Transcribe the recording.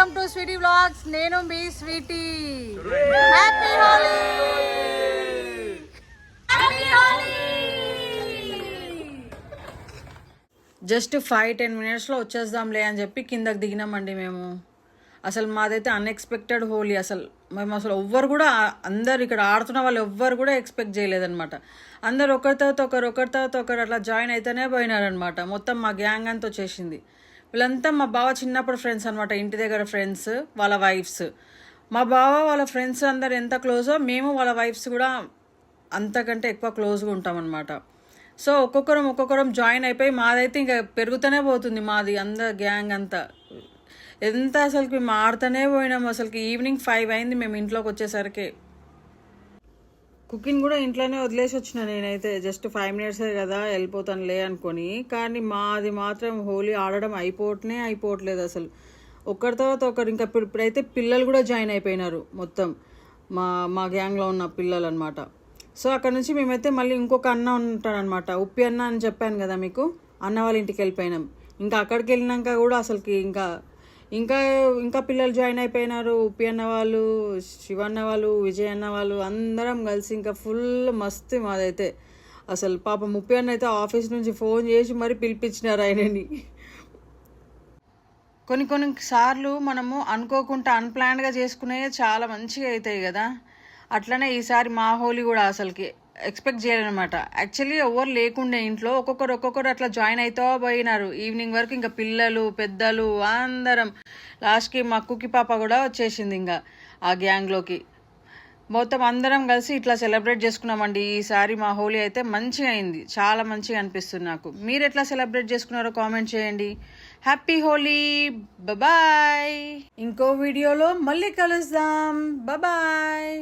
Welcome to Sweety vlogs. నేను మీ Sweety. Happy Holi. Just 5-10 మినిట్స్లో వచ్చేద్దాంలే అని చెప్పి కిందకి దిగినామండి మేము. అసలు మాదైతే అన్ఎక్స్పెక్టెడ్ హోలీ. అసలు మేము అసలు ఎవ్వరు కూడా, అందరు ఇక్కడ ఆడుతున్న వాళ్ళు ఎవ్వరు కూడా ఎక్స్పెక్ట్ చేయలేదన్నమాట. అందరు ఒకరి తర్వాత ఒకరు అట్లా జాయిన్ అయితేనే పోయినారనమాట. మొత్తం మా గ్యాంగ్ అంతా వచ్చేసింది. వీళ్ళంతా మా బావ చిన్నప్పుడు ఫ్రెండ్స్ అనమాట, ఇంటి దగ్గర ఫ్రెండ్స్, వాళ్ళ వైఫ్స్. మా బావ వాళ్ళ ఫ్రెండ్స్ అందరు ఎంత క్లోజో మేము వాళ్ళ వైఫ్స్ కూడా అంతకంటే ఎక్కువ క్లోజ్గా ఉంటామన్నమాట. సో ఒక్కొక్కరం జాయిన్ అయిపోయి మాదైతే ఇంకా పెరుగుతూనే పోతుంది. మాది అందరు గ్యాంగ్ అంతా ఎంత అసలుకి మేము ఆడుతూనే పోయినాము. అసలుకి ఈవినింగ్ 5 అయింది మేము ఇంట్లోకి వచ్చేసరికి. కుకింగ్ కూడా ఇంట్లోనే వదిలేసి వచ్చిన నేనైతే. జస్ట్ 5 మినిట్సే కదా వెళ్ళిపోతానులే అనుకొని. కానీ మాది మాత్రం హోలీ ఆడడం అయిపోవట్లేదు అసలు. ఒకరి తర్వాత ఒకరు. ఇంకా ఇప్పుడైతే పిల్లలు కూడా జాయిన్ అయిపోయినారు మొత్తం, మా గ్యాంగ్లో ఉన్న పిల్లలు అనమాట. సో అక్కడ నుంచి మేమైతే మళ్ళీ ఇంకొక అన్న ఉంటాడనమాట, ఉప్పి అన్న అని చెప్పాను కదా మీకు. అన్న వాళ్ళ ఇంటికి వెళ్ళిపోయినాం. ఇంకా అక్కడికి వెళ్ళినాక కూడా అసలుకి ఇంకా పిల్లలు జాయిన్ అయిపోయినారు. ఉప్పి అన్న వాళ్ళు, శివన్న వాళ్ళు, విజయ్ అన్న వాళ్ళు అందరం కలిసి ఇంకా ఫుల్ మస్తు మాదైతే. అసలు పాపం ఉప్పి అన్న అయితే ఆఫీస్ నుంచి ఫోన్ చేసి మరీ పిలిపించినారు ఆయనని. కొన్ని సార్లు మనము అనుకోకుండా అన్ప్లాన్డ్గా చేసుకునే చాలా మంచిగా అవుతాయి కదా. అట్లనే ఈసారి మా హోలీ కూడా అసలుకి ఎక్స్పెక్ట్ చేయాలన్నమాట. యాక్చువల్లీ ఎవరు లేకుండే ఇంట్లో, ఒక్కొక్కరు అట్లా జాయిన్ అవుతా పోయినారు ఈవినింగ్ వరకు. ఇంకా పిల్లలు పెద్దలు అందరం. లాస్ట్కి మా కుకి పాప కూడా వచ్చేసింది ఇంకా ఆ గ్యాంగ్లోకి. మొత్తం అందరం కలిసి ఇట్లా సెలబ్రేట్ చేసుకున్నామండి. ఈసారి మా హోలీ అయితే మంచిగా అయింది, చాలా మంచిగా అనిపిస్తుంది నాకు. మీరు ఎట్లా సెలబ్రేట్ చేసుకున్నారో కామెంట్ చేయండి. హ్యాపీ హోలీ. బాయ్. ఇంకో వీడియోలో మళ్ళీ కలుద్దాం. బాయ్.